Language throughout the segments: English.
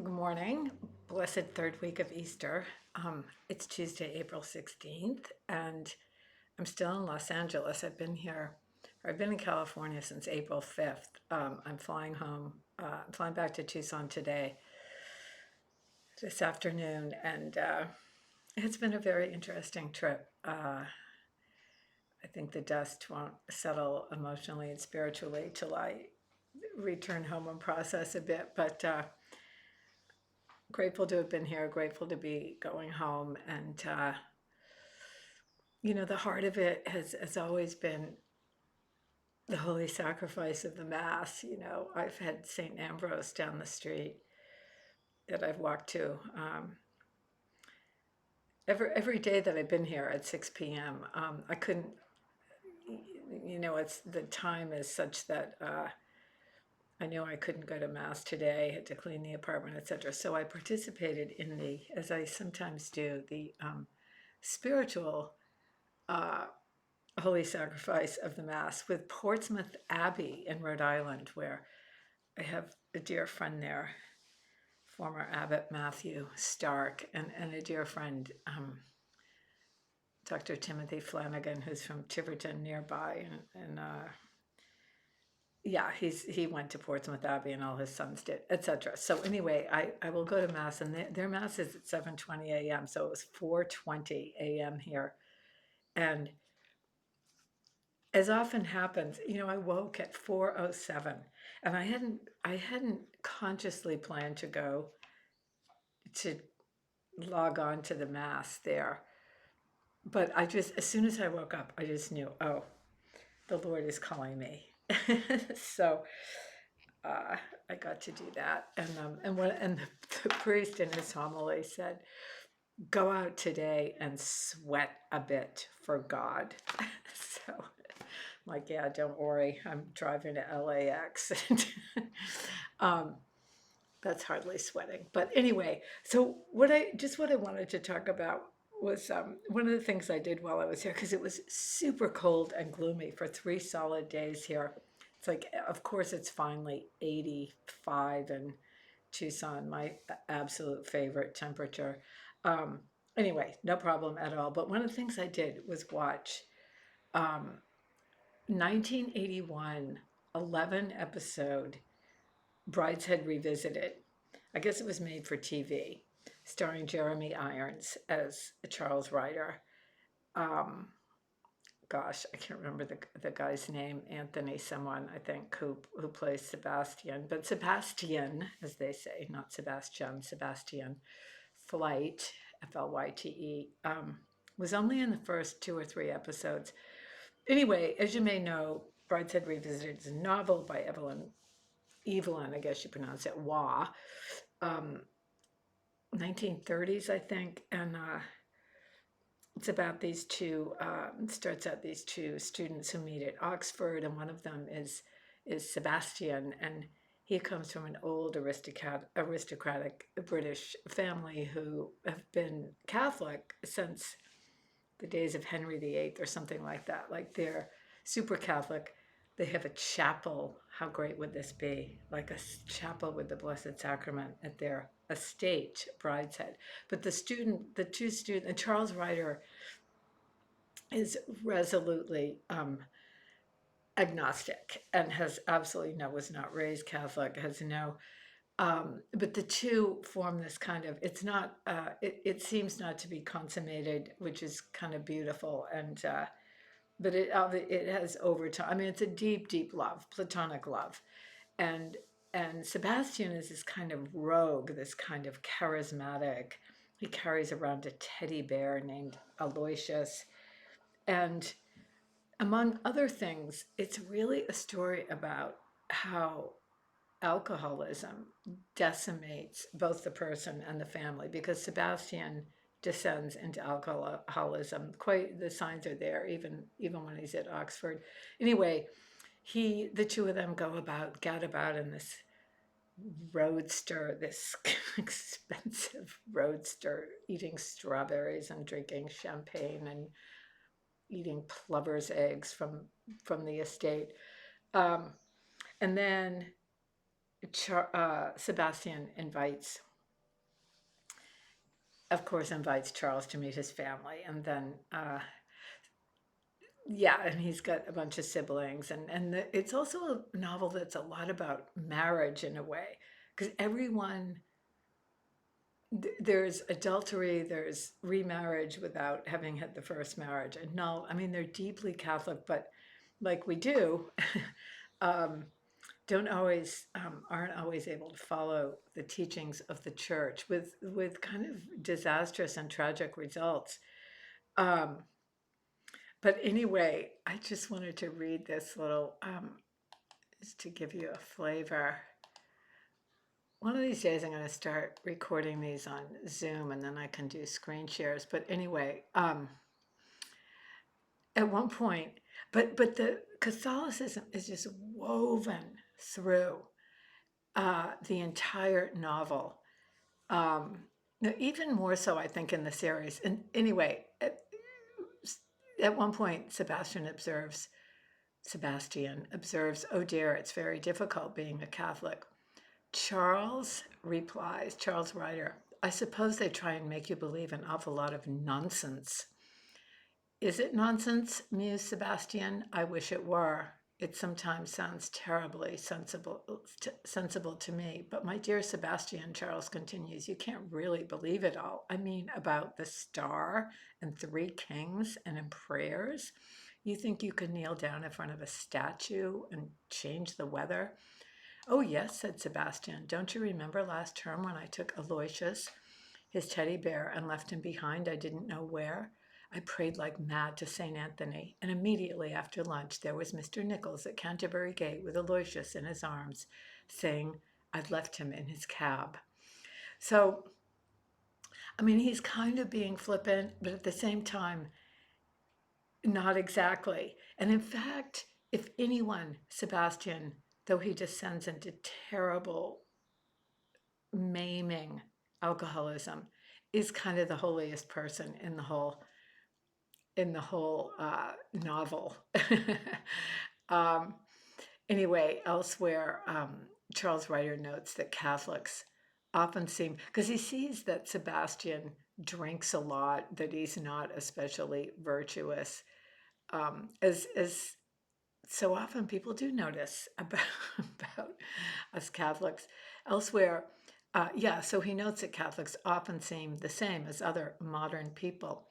Good morning. Blessed third week of Easter. It's Tuesday, April 16th, and I'm still in Los Angeles. I've been in California since April 5th. I'm flying home, I'm flying back to Tucson today, this afternoon, and it's been a very interesting trip. I think the dust won't settle emotionally and spiritually till I return home and process a bit, but grateful to have been here, grateful to be going home. And, the heart of it has always been the holy sacrifice of the Mass. I've had St. Ambrose down the street that I've walked to every day that I've been here at 6 p.m. I couldn't, it's the time is such that I knew I couldn't go to Mass today, had to clean the apartment, etc. So I participated in as I sometimes do, the spiritual holy sacrifice of the Mass with Portsmouth Abbey in Rhode Island, where I have a dear friend there, former Abbot Matthew Stark, and a dear friend, Dr. Timothy Flanagan, who's from Tiverton nearby, and yeah, he went to Portsmouth Abbey, and all his sons did, etc. So anyway, I will go to Mass, and their Mass is at 7:20 a.m. So it was 4:20 a.m. here, and as often happens, I woke at 4:07, and I hadn't consciously planned to log on to the Mass there. But as soon as I woke up, I just knew, oh, the Lord is calling me. So I got to do that. And the priest in his homily said, go out today and sweat a bit for God. So like, yeah, don't worry, I'm driving to LAX. That's hardly sweating. But anyway, so what I wanted to talk about was one of the things I did while I was here, because it was super cold and gloomy for 3 solid days here. It's like, of course, it's finally 85 in Tucson, my absolute favorite temperature. Anyway, no problem at all. But one of the things I did was watch 1981 11 episode Brideshead Revisited. I guess it was made for TV, starring Jeremy Irons as Charles Ryder. Gosh, I can't remember the guy's name, Anthony someone, I think, who plays Sebastian. But Sebastian, as they say, not Sebastian, Sebastian Flight, Flyte, was only in the first 2 or 3 episodes. Anyway, as you may know, Brideshead Revisited is a novel by Evelyn, I guess you pronounce it, Waugh, 1930s, I think, and it's about these two. It starts out these two students who meet at Oxford, and one of them is Sebastian, and he comes from an old aristocratic British family who have been Catholic since the days of Henry VIII or something like that. Like, they're super Catholic. They have a chapel. How great would this be? Like a chapel with the Blessed Sacrament at their estate, Brideshead. But and Charles Ryder is resolutely agnostic and was not raised Catholic, has no, but the two form this kind of, it's not, it seems not to be consummated, which is kind of beautiful. And, but it has over time. I mean, it's a deep, deep love, platonic love, and Sebastian is this kind of rogue, this kind of charismatic. He carries around a teddy bear named Aloysius, and among other things, it's really a story about how alcoholism decimates both the person and the family, because Sebastian descends into alcoholism. Quite the signs are there, even when he's at Oxford. Anyway, the two of them gad about in this roadster, this expensive roadster, eating strawberries and drinking champagne and eating plover's eggs from the estate. And then Sebastian invites of course, invites Charles to meet his family, and then yeah, and he's got a bunch of siblings, and it's also a novel that's a lot about marriage in a way, because everyone there's adultery, there's remarriage without having had the first marriage, and no, I mean they're deeply Catholic, but like we do, um, don't always aren't always able to follow the teachings of the church with kind of disastrous and tragic results. Um, but anyway, I just wanted to read this little just to give you a flavor. One of these days, I'm going to start recording these on Zoom, and then I can do screen shares. But anyway, at one point, but the Catholicism is just woven through the entire novel. Um, no, even more so, I think, in the series. And anyway, at one point, Sebastian observes, "Oh dear, it's very difficult being a Catholic." Charles replies, Charles Ryder, "I suppose they try and make you believe an awful lot of nonsense." "Is it nonsense?" mused Sebastian. "I wish it were. It sometimes sounds terribly sensible to me. But my dear Sebastian," Charles continues, "you can't really believe it all. I mean, about the star and three kings and in prayers. You think you could kneel down in front of a statue and change the weather?" "Oh, yes," said Sebastian. "Don't you remember last term when I took Aloysius, his teddy bear, and left him behind I didn't know where? I prayed like mad to St. Anthony, and immediately after lunch there was Mr. Nichols at Canterbury Gate with Aloysius in his arms, saying I'd left him in his cab." So, I mean, he's kind of being flippant, but at the same time, not exactly. And in fact, if anyone, Sebastian, though he descends into terrible maiming alcoholism, is kind of the holiest person in the whole novel. um, anyway, elsewhere, Charles Ryder notes that Catholics often seem, because he sees that Sebastian drinks a lot, that he's not especially virtuous, as so often people do notice about, about us Catholics. Elsewhere, yeah, so he notes that Catholics often seem the same as other modern people.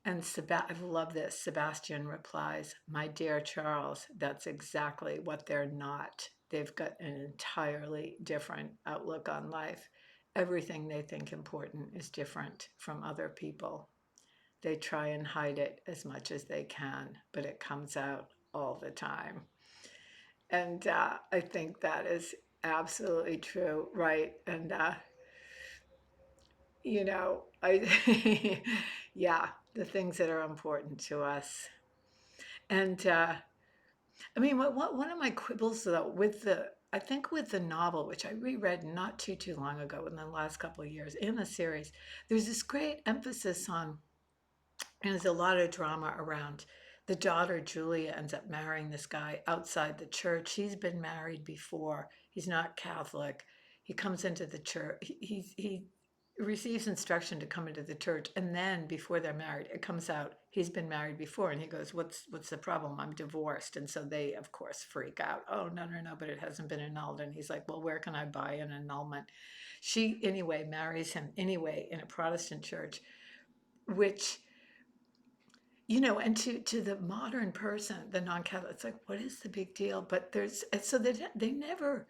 And I love this. Sebastian replies, "My dear Charles, that's exactly what they're not. They've got an entirely different outlook on life. Everything they think important is different from other people. They try and hide it as much as they can, but it comes out all the time." And I think that is absolutely true, right? And, I, yeah, the things that are important to us. And I mean, one of my quibbles though I think with the novel, which I reread not too long ago in the last couple of years in the series, there's this great emphasis on, and there's a lot of drama around the daughter Julia ends up marrying this guy outside the church. He's been married before. He's not Catholic. He comes into the church. He receives instruction to come into the church, and then before they're married, it comes out he's been married before, and he goes, "What's the problem? I'm divorced." And so they, of course, freak out. "Oh, no, no, no! But it hasn't been annulled." And he's like, "Well, where can I buy an annulment?" She anyway marries him anyway in a Protestant church, which, and to the modern person, the non-Catholic, it's like, what is the big deal? But so they never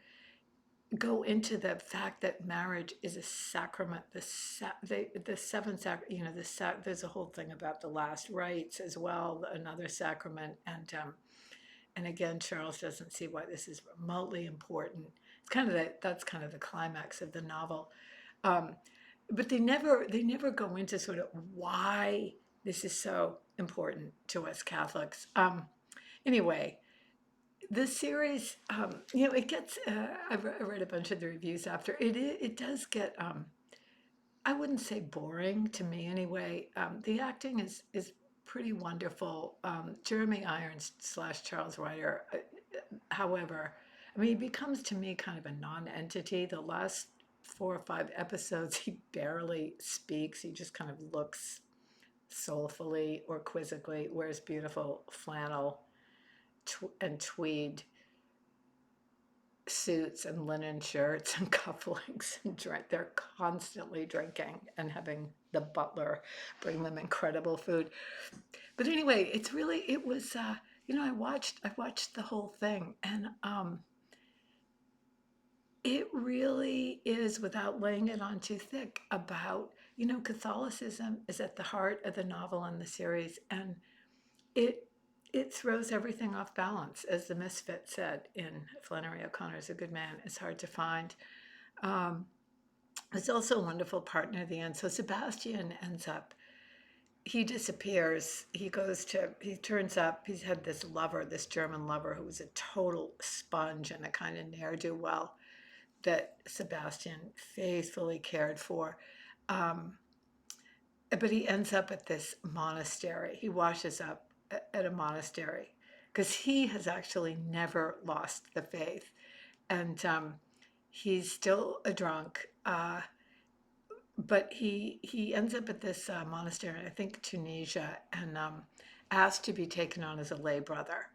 go into the fact that marriage is a sacrament. The seven there's a whole thing about the last rites as well, another sacrament, and again, Charles doesn't see why this is remotely important. That's kind of the climax of the novel. Um, but they never go into sort of why this is so important to us Catholics. Anyway, the series, it gets. I read a bunch of the reviews after it. It does get. I wouldn't say boring to me anyway. The acting is pretty wonderful. Jeremy Irons slash Charles Ryder. However, I mean, he becomes to me kind of a non-entity. The last 4 or 5 episodes, he barely speaks. He just kind of looks soulfully or quizzically, wears beautiful flannel and tweed suits and linen shirts and cufflinks, and they're constantly drinking and having the butler bring them incredible food. But anyway, it was I watched the whole thing, and it really is, without laying it on too thick, about, Catholicism is at the heart of the novel and the series, and it it throws everything off balance, as the Misfit said in Flannery O'Connor's A Good Man is Hard to Find. Um, it's also a wonderful part near the end. So Sebastian ends up, he disappears. He turns up, he's had this lover, this German lover who was a total sponge and a kind of ne'er-do-well that Sebastian faithfully cared for. Um, but he ends up at this monastery. He washes up at a monastery because he has actually never lost the faith. And he's still a drunk. But he ends up at this monastery, I think Tunisia, and asked to be taken on as a lay brother.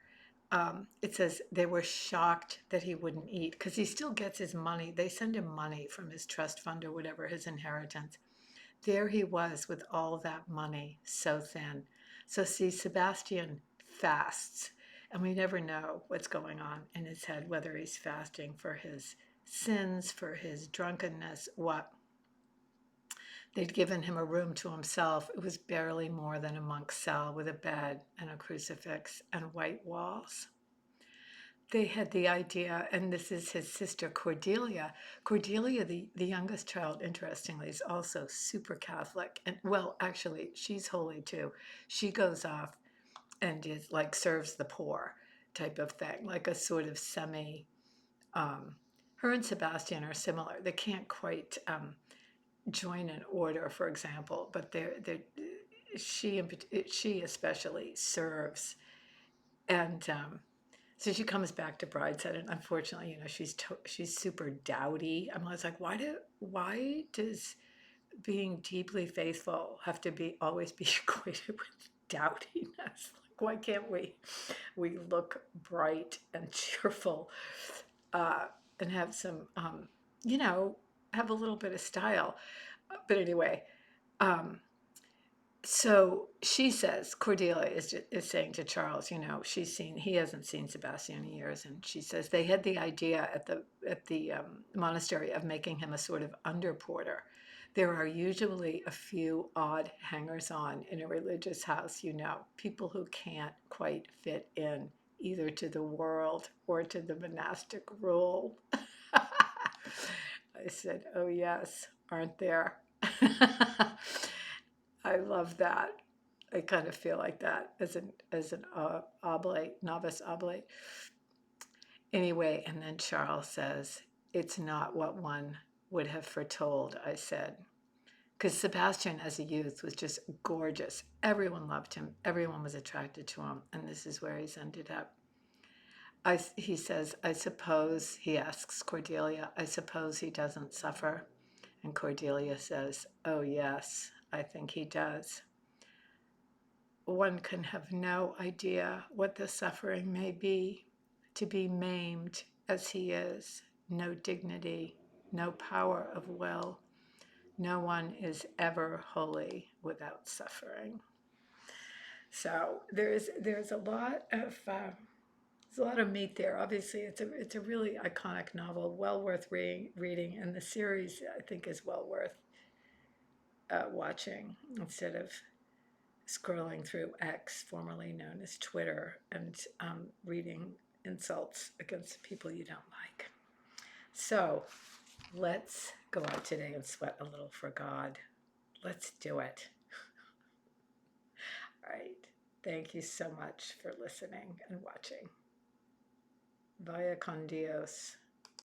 It says they were shocked that he wouldn't eat because he still gets his money. They send him money from his trust fund or whatever, his inheritance. There he was with all that money, so thin. So see, Sebastian fasts, and we never know what's going on in his head, whether he's fasting for his sins, for his drunkenness, what. They'd given him a room to himself. It was barely more than a monk's cell with a bed and a crucifix and white walls. They had the idea, and this is his sister Cordelia. Cordelia, the youngest child, interestingly, is also super Catholic. And well, actually, she's holy too. She goes off and is like serves the poor type of thing, like a sort of semi. Her and Sebastian are similar. They can't quite join an order, for example, but she especially serves, and so she comes back to Brideshead, and unfortunately, she's super dowdy. I'm always like, why does being deeply faithful have to be always be equated with dowdiness? Like, why can't we look bright and cheerful, and have some, have a little bit of style? But anyway, um, so she says, Cordelia is saying to Charles, he hasn't seen Sebastian in years, and she says they had the idea at the monastery of making him a sort of underporter. There are usually a few odd hangers-on in a religious house, people who can't quite fit in either to the world or to the monastic rule. I said, oh yes, aren't there? I love that. I kind of feel like that as an oblate, novice oblate. Anyway, and then Charles says, it's not what one would have foretold, I said. Because Sebastian, as a youth, was just gorgeous. Everyone loved him. Everyone was attracted to him. And this is where he's ended up. He says, he asks Cordelia, I suppose he doesn't suffer. And Cordelia says, oh, yes, I think he does. One can have no idea what the suffering may be, to be maimed as he is, no dignity, no power of will. No one is ever holy without suffering. So there's a lot of there's a lot of meat there. Obviously, it's a really iconic novel, well worth reading, and the series I think is well worth watching instead of scrolling through X, formerly known as Twitter, and reading insults against people you don't like. So let's go out today and sweat a little for God. Let's do it. All right. Thank you so much for listening and watching. Vaya con Dios.